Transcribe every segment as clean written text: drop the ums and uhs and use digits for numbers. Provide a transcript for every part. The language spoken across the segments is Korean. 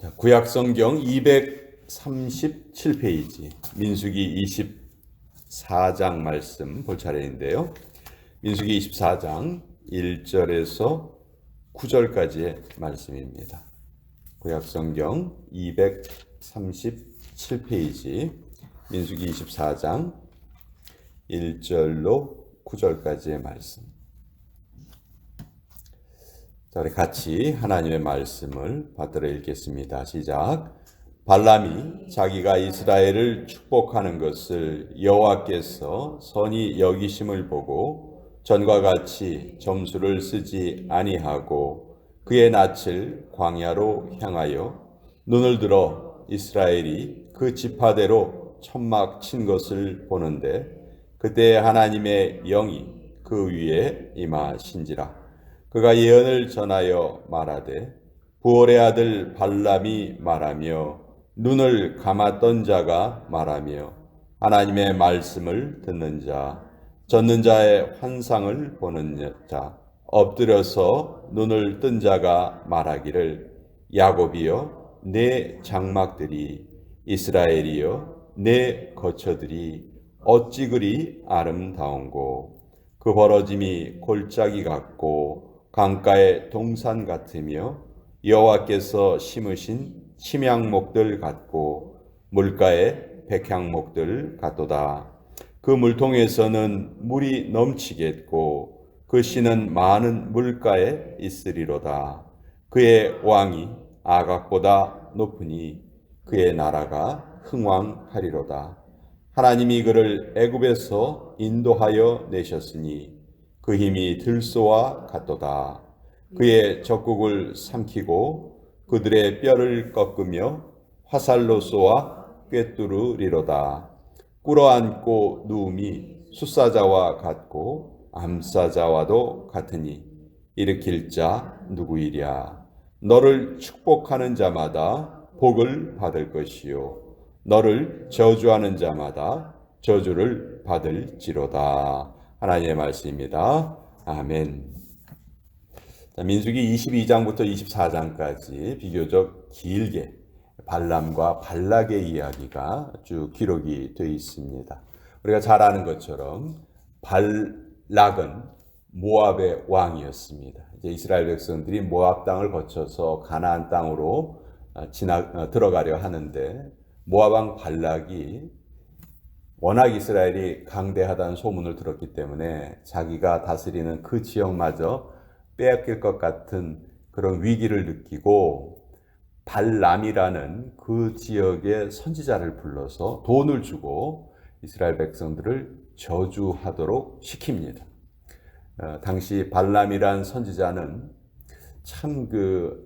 구약성경 237페이지 민수기 24장 말씀 볼 차례인데요. 민수기 24장 1절에서 9절까지의 말씀입니다. 구약성경 237페이지 민수기 24장 1절로 9절까지의 말씀. 자, 우리 같이 하나님의 말씀을 받들어 읽겠습니다. 시작. 발람이 자기가 이스라엘을 축복하는 것을 여호와께서 선히 여기심을 보고 전과 같이 점수를 쓰지 아니하고 그의 낯을 광야로 향하여 눈을 들어 이스라엘이 그 지파대로 천막 친 것을 보는데 그때 하나님의 영이 그 위에 임하신지라. 그가 예언을 전하여 말하되 부올의 아들 발람이 말하며 눈을 감았던 자가 말하며 하나님의 말씀을 듣는 자 젖는 자의 환상을 보는 자 엎드려서 눈을 뜬 자가 말하기를 야곱이여 내 장막들이 이스라엘이여 내 거처들이 어찌 그리 아름다운고 그 벌어짐이 골짜기 같고 강가의 동산 같으며 여호와께서 심으신 침향목들 같고 물가의 백향목들 같도다. 그 물통에서는 물이 넘치겠고 그 씨는 많은 물가에 있으리로다. 그의 왕이 아각보다 높으니 그의 나라가 흥왕하리로다. 하나님이 그를 애굽에서 인도하여 내셨으니 그 힘이 들소와 같도다. 그의 적국을 삼키고 그들의 뼈를 꺾으며 화살로 쏘아 꿰뚫으리로다. 꿇어앉고 누움이 숫사자와 같고 암사자와도 같으니 일으킬 자 누구이랴. 너를 축복하는 자마다 복을 받을 것이요 너를 저주하는 자마다 저주를 받을지로다. 하나님의 말씀입니다. 아멘. 자, 민수기 22장부터 24장까지 비교적 길게 발람과 발락의 이야기가 쭉 기록이 되어 있습니다. 우리가 잘 아는 것처럼 발락은 모압의 왕이었습니다. 이제 이스라엘 백성들이 모압 땅을 거쳐서 가나안 땅으로 들어가려 하는데 모압 왕 발락이 워낙 이스라엘이 강대하다는 소문을 들었기 때문에 자기가 다스리는 그 지역마저 빼앗길 것 같은 그런 위기를 느끼고 발람이라는 그 지역의 선지자를 불러서 돈을 주고 이스라엘 백성들을 저주하도록 시킵니다. 당시 발람이란 선지자는 참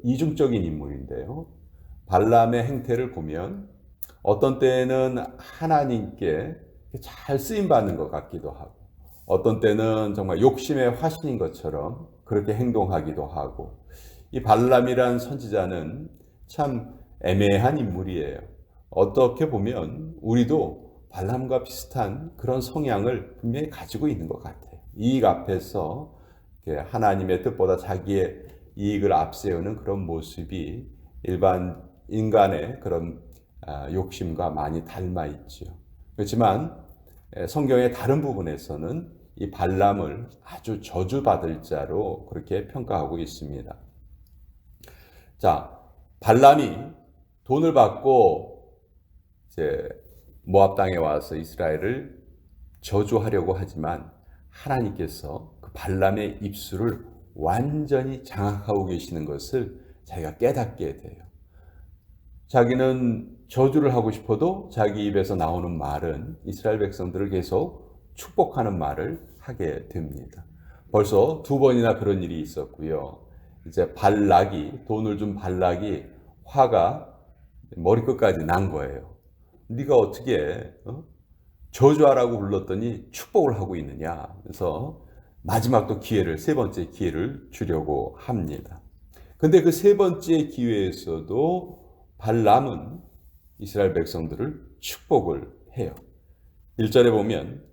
이중적인 인물인데요. 발람의 행태를 보면 어떤 때는 하나님께 잘 쓰임받는 것 같기도 하고 어떤 때는 정말 욕심의 화신인 것처럼 그렇게 행동하기도 하고 이 발람이란 선지자는 참 애매한 인물이에요. 어떻게 보면 우리도 발람과 비슷한 그런 성향을 분명히 가지고 있는 것 같아요. 이익 앞에서 하나님의 뜻보다 자기의 이익을 앞세우는 그런 모습이 일반 인간의 그런 욕심과 많이 닮아 있죠. 그렇지만 성경의 다른 부분에서는 이 발람을 아주 저주받을 자로 그렇게 평가하고 있습니다. 자, 발람이 돈을 받고 이제 모압 땅에 와서 이스라엘을 저주하려고 하지만 하나님께서 그 발람의 입술을 완전히 장악하고 계시는 것을 자기가 깨닫게 돼요. 자기는 저주를 하고 싶어도 자기 입에서 나오는 말은 이스라엘 백성들을 계속 축복하는 말을 하게 됩니다. 벌써 2번이나 그런 일이 있었고요. 이제 돈을 준 발락이 화가 머리끝까지 난 거예요. 네가 어떻게 저주하라고 불렀더니 축복을 하고 있느냐. 그래서 마지막 또 세 번째 기회를 주려고 합니다. 근데 그 세 번째 기회에서도 발람은 이스라엘 백성들을 축복을 해요. 1절에 보면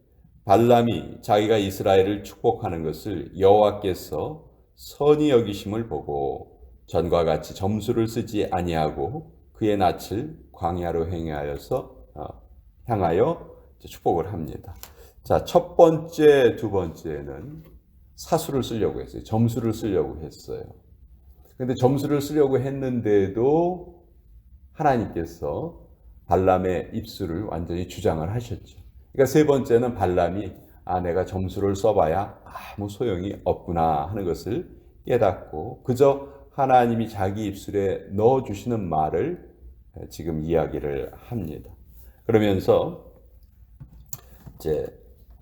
발람이 자기가 이스라엘을 축복하는 것을 여호와께서 선히 여기심을 보고 전과 같이 점수를 쓰지 아니하고 그의 낯을 광야로 향하여 축복을 합니다. 자, 첫 번째, 두 번째는 사수를 쓰려고 했어요. 점수를 쓰려고 했어요. 근데 점수를 쓰려고 했는데도 하나님께서 발람의 입술을 완전히 주장을 하셨죠. 그러니까 세 번째는 발람이 내가 점수를 써봐야 아무 소용이 없구나 하는 것을 깨닫고 그저 하나님이 자기 입술에 넣어주시는 말을 지금 이야기를 합니다. 그러면서 이제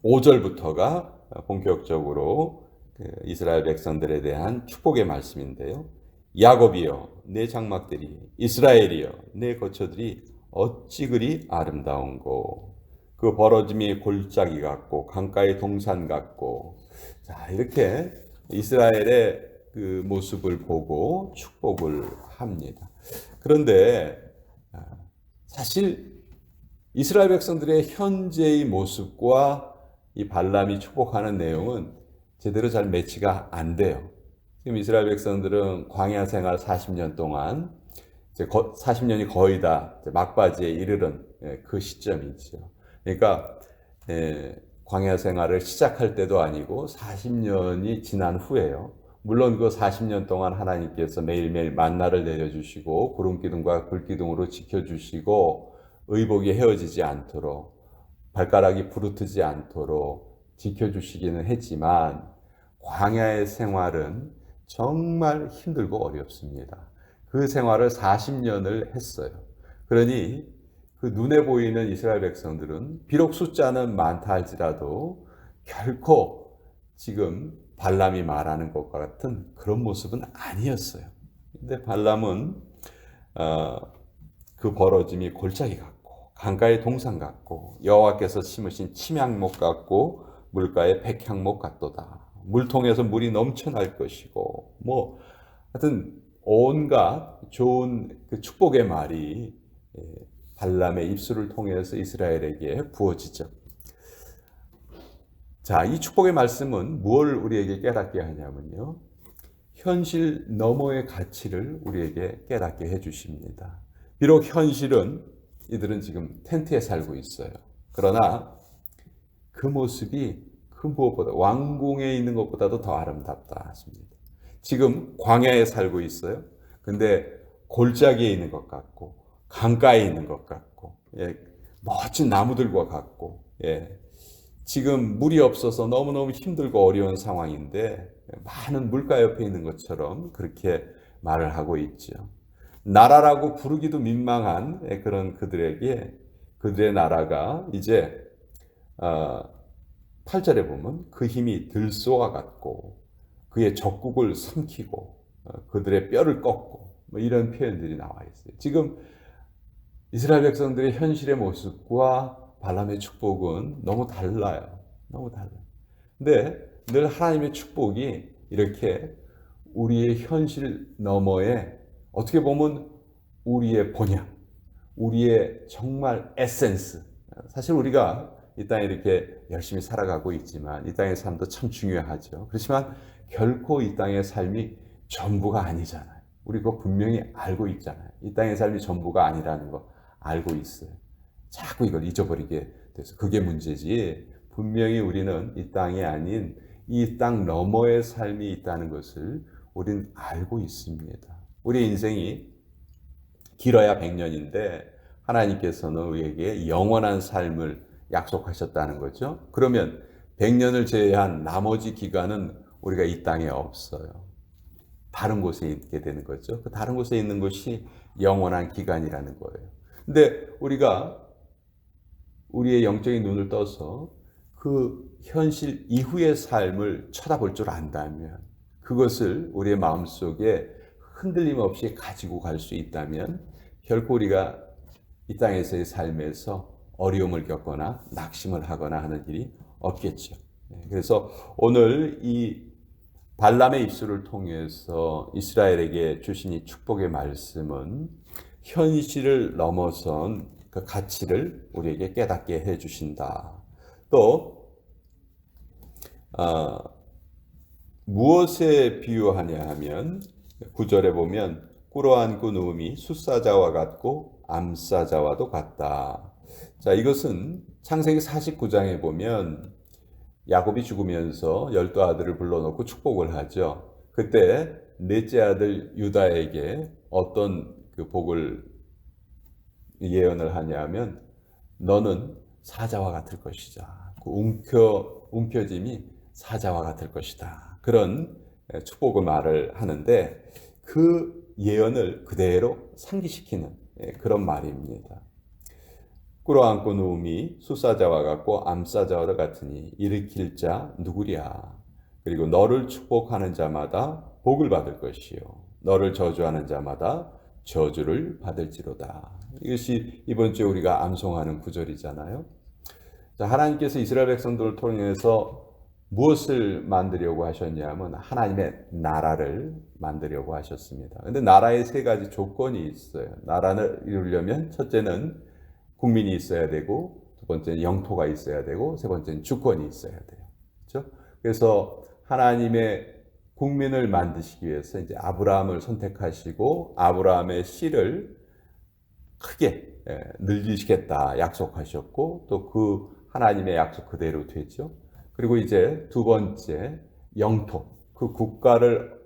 5절부터가 본격적으로 이스라엘 백성들에 대한 축복의 말씀인데요. 야곱이여 내 장막들이, 이스라엘이여 내 거처들이 어찌 그리 아름다운고, 그 벌어짐이 골짜기 같고 강가의 동산 같고. 자, 이렇게 이스라엘의 그 모습을 보고 축복을 합니다. 그런데 사실 이스라엘 백성들의 현재의 모습과 이 발람이 축복하는 내용은 제대로 잘 매치가 안 돼요. 지금 이스라엘 백성들은 광야 생활 40년 동안, 이제 40년이 거의 다 막바지에 이르는 그 시점이죠. 그러니까 광야 생활을 시작할 때도 아니고 40년이 지난 후에요. 물론 그 40년 동안 하나님께서 매일매일 만나를 내려주시고 구름기둥과 불기둥으로 지켜주시고 의복이 헤어지지 않도록 발가락이 부르트지 않도록 지켜주시기는 했지만 광야의 생활은 정말 힘들고 어렵습니다. 그 생활을 40년을 했어요. 그러니 그 눈에 보이는 이스라엘 백성들은 비록 숫자는 많다 할지라도 결코 지금 발람이 말하는 것과 같은 그런 모습은 아니었어요. 근데 발람은 그 벌어짐이 골짜기 같고 강가의 동산 같고 여호와께서 심으신 침향목 같고 물가의 백향목 같도다. 물통에서 물이 넘쳐날 것이고 하여튼 온갖 좋은 그 축복의 말이 발람의 입술을 통해서 이스라엘에게 부어지죠. 자, 이 축복의 말씀은 무엇을 우리에게 깨닫게 하냐면요. 현실 너머의 가치를 우리에게 깨닫게 해주십니다. 비록 현실은 이들은 지금 텐트에 살고 있어요. 그러나 그 모습이 그 무엇보다 왕궁에 있는 것보다도 더 아름답다 하십니다. 지금 광야에 살고 있어요. 근데 골짜기에 있는 것 같고 강가에 있는 것 같고 멋진 나무들과 같고 지금 물이 없어서 너무너무 힘들고 어려운 상황인데 많은 물가 옆에 있는 것처럼 그렇게 말을 하고 있죠. 나라라고 부르기도 민망한 그런 그들에게 그들의 나라가 이제 8절에 보면 그 힘이 들소와 같고 그의 적국을 삼키고 그들의 뼈를 꺾고 이런 표현들이 나와 있어요. 지금 이스라엘 백성들의 현실의 모습과 발람의 축복은 너무 달라요. 너무 달라요. 근데 늘 하나님의 축복이 이렇게 우리의 현실 너머에 어떻게 보면 우리의 본향, 우리의 정말 에센스. 사실 우리가 이 땅에 이렇게 열심히 살아가고 있지만 이 땅의 삶도 참 중요하죠. 그렇지만 결코 이 땅의 삶이 전부가 아니잖아요. 우리 그거 분명히 알고 있잖아요. 이 땅의 삶이 전부가 아니라는 거 알고 있어요. 자꾸 이걸 잊어버리게 돼서 그게 문제지. 분명히 우리는 이 땅이 아닌 이 땅 너머의 삶이 있다는 것을 우리는 알고 있습니다. 우리 인생이 길어야 100년인데 하나님께서는 우리에게 영원한 삶을 약속하셨다는 거죠. 그러면 100년을 제외한 나머지 기간은 우리가 이 땅에 없어요. 다른 곳에 있게 되는 거죠. 그 다른 곳에 있는 것이 영원한 기간이라는 거예요. 근데 우리가 우리의 영적인 눈을 떠서 그 현실 이후의 삶을 쳐다볼 줄 안다면, 그것을 우리의 마음속에 흔들림 없이 가지고 갈 수 있다면 결코 우리가 이 땅에서의 삶에서 어려움을 겪거나 낙심을 하거나 하는 일이 없겠죠. 그래서 오늘 이 발람의 입술을 통해서 이스라엘에게 주신 이 축복의 말씀은 현실을 넘어선 그 가치를 우리에게 깨닫게 해주신다. 또 무엇에 비유하냐 하면 9절에 보면 꿇어앉고 누움이 숫사자와 같고 암사자와도 같다. 자, 이것은 창세기 49장에 보면 야곱이 죽으면서 12아들을 불러놓고 축복을 하죠. 그때 넷째 아들 유다에게 어떤 그 복을 예언을 하냐면 너는 사자와 같을 것이다. 그 움켜짐이 사자와 같을 것이다. 그런 축복의 말을 하는데 그 예언을 그대로 상기시키는 그런 말입니다. 꿇어앉고 누움이 숫사자와 같고 암사자와 같으니 일으킬 자 누구랴. 그리고 너를 축복하는 자마다 복을 받을 것이요 너를 저주하는 자마다 저주를 받을지로다. 이것이 이번 주에 우리가 암송하는 구절이잖아요. 자, 하나님께서 이스라엘 백성들을 통해서 무엇을 만들려고 하셨냐면 하나님의 나라를 만들려고 하셨습니다. 그런데 나라에 세 가지 조건이 있어요. 나라를 이루려면 첫째는 국민이 있어야 되고, 두 번째는 영토가 있어야 되고, 세 번째는 주권이 있어야 돼요. 그렇죠? 그래서 하나님의 국민을 만드시기 위해서 이제 아브라함을 선택하시고 아브라함의 씨를 크게 늘리시겠다 약속하셨고 또 그 하나님의 약속 그대로 되죠. 그리고 이제 두 번째 영토, 그 국가를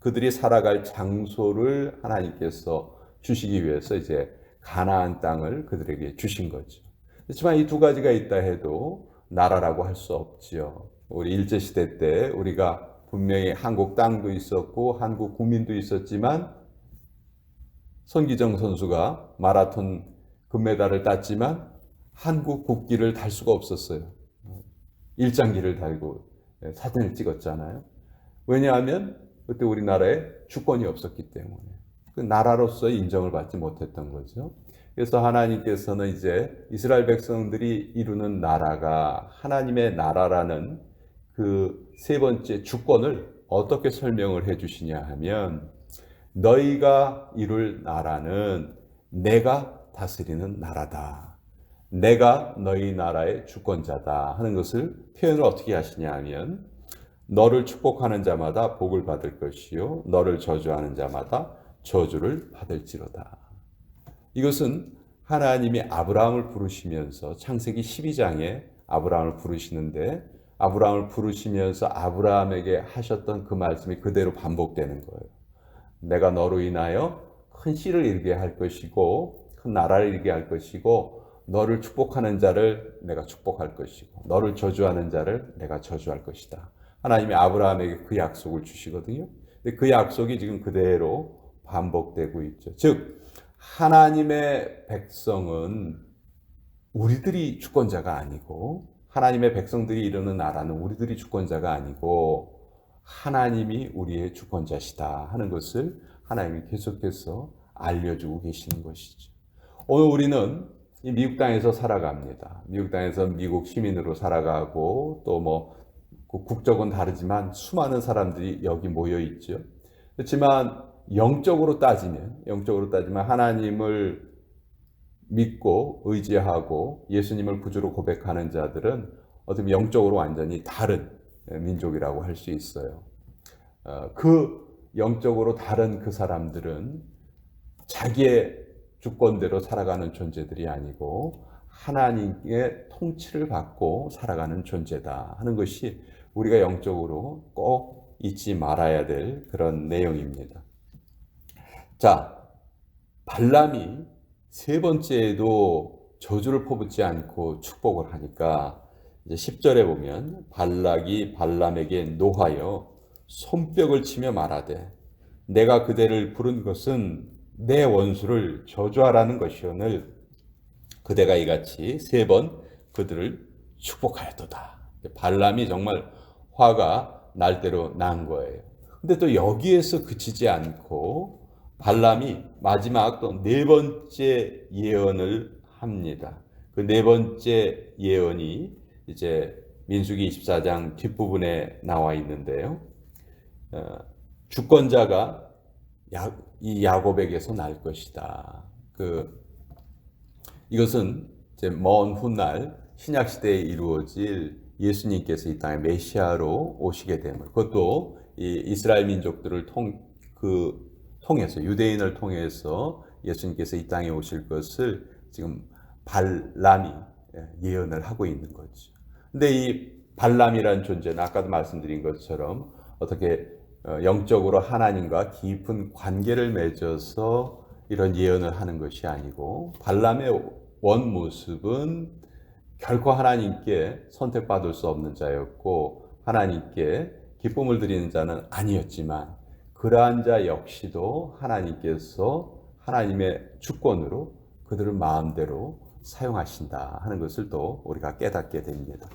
그들이 살아갈 장소를 하나님께서 주시기 위해서 이제 가나안 땅을 그들에게 주신 거죠. 그렇지만 이 두 가지가 있다 해도 나라라고 할 수 없지요. 우리 일제시대 때 우리가 분명히 한국 땅도 있었고 한국 국민도 있었지만 손기정 선수가 마라톤 금메달을 땄지만 한국 국기를 달 수가 없었어요. 일장기를 달고 사진을 찍었잖아요. 왜냐하면 그때 우리나라에 주권이 없었기 때문에 그 나라로서 인정을 받지 못했던 거죠. 그래서 하나님께서는 이제 이스라엘 백성들이 이루는 나라가 하나님의 나라라는 그 세 번째 주권을 어떻게 설명을 해 주시냐 하면 너희가 이룰 나라는 내가 다스리는 나라다. 내가 너희 나라의 주권자다 하는 것을 표현을 어떻게 하시냐 하면 너를 축복하는 자마다 복을 받을 것이요 너를 저주하는 자마다 저주를 받을지로다. 이것은 하나님이 아브라함을 부르시면서 창세기 12장에 아브라함을 부르시는데 아브라함을 부르시면서 아브라함에게 하셨던 그 말씀이 그대로 반복되는 거예요. 내가 너로 인하여 큰 씨를 이루게 할 것이고 큰 나라를 이루게 할 것이고 너를 축복하는 자를 내가 축복할 것이고 너를 저주하는 자를 내가 저주할 것이다. 하나님이 아브라함에게 그 약속을 주시거든요. 근데 그 약속이 지금 그대로 반복되고 있죠. 즉 하나님의 백성은 우리들이 주권자가 아니고 하나님의 백성들이 이루는 나라는 우리들이 주권자가 아니고 하나님이 우리의 주권자시다 하는 것을 하나님이 계속해서 알려주고 계시는 것이죠. 오늘 우리는 이 미국 땅에서 살아갑니다. 미국 땅에서 미국 시민으로 살아가고 또 뭐 국적은 다르지만 수많은 사람들이 여기 모여 있죠. 그렇지만 영적으로 따지면 하나님을 믿고 의지하고 예수님을 구주로 고백하는 자들은 어떻게 영적으로 완전히 다른 민족이라고 할 수 있어요. 그 영적으로 다른 그 사람들은 자기의 주권대로 살아가는 존재들이 아니고 하나님의 통치를 받고 살아가는 존재다 하는 것이 우리가 영적으로 꼭 잊지 말아야 될 그런 내용입니다. 자, 발람이 세 번째에도 저주를 퍼붓지 않고 축복을 하니까 이제 10절에 보면 발락이 발람에게 노하여 손뼉을 치며 말하되 내가 그대를 부른 것은 내 원수를 저주하라는 것이오늘 그대가 이같이 세 번 그들을 축복하였도다. 발람이 정말 화가 날 대로 난 거예요. 근데 또 여기에서 그치지 않고 발람이 마지막 또 네 번째 예언을 합니다. 그 네 번째 예언이 이제 민수기 24장 뒷부분에 나와 있는데요. 주권자가 이 야곱에게서 날 것이다. 이것은 이제 먼 훗날 신약 시대에 이루어질 예수님께서 이 땅에 메시아로 오시게 됨을, 그것도 이 이스라엘 민족들을 그 통해서 유대인을 통해서 예수님께서 이 땅에 오실 것을 지금 발람이 예언을 하고 있는 거죠. 근데 이 발람이라는 존재는 아까도 말씀드린 것처럼 어떻게 영적으로 하나님과 깊은 관계를 맺어서 이런 예언을 하는 것이 아니고 발람의 원 모습은 결코 하나님께 선택받을 수 없는 자였고 하나님께 기쁨을 드리는 자는 아니었지만 그러한 자 역시도 하나님께서 하나님의 주권으로 그들을 마음대로 사용하신다 하는 것을 또 우리가 깨닫게 됩니다.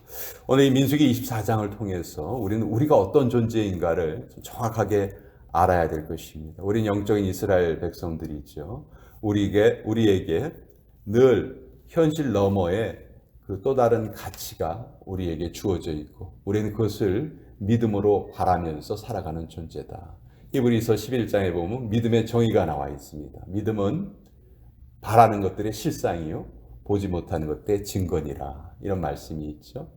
오늘 이 민수기 24장을 통해서 우리는 우리가 어떤 존재인가를 정확하게 알아야 될 것입니다. 우리는 영적인 이스라엘 백성들이죠. 우리에게 늘 현실 너머에 그 또 다른 가치가 우리에게 주어져 있고 우리는 그것을 믿음으로 바라면서 살아가는 존재다. 히브리서 11장에 보면 믿음의 정의가 나와 있습니다. 믿음은 바라는 것들의 실상이요 보지 못하는 것들의 증거니라 이런 말씀이 있죠.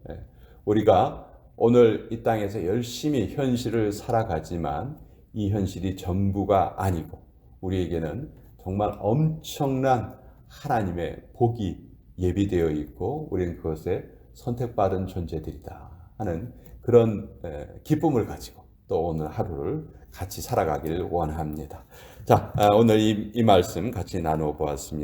우리가 오늘 이 땅에서 열심히 현실을 살아가지만 이 현실이 전부가 아니고 우리에게는 정말 엄청난 하나님의 복이 예비되어 있고 우리는 그것에 선택받은 존재들이다 하는 그런 기쁨을 가지고 또 오늘 하루를 같이 살아가길 원합니다. 자, 오늘 이 말씀 같이 나누어 보았습니다.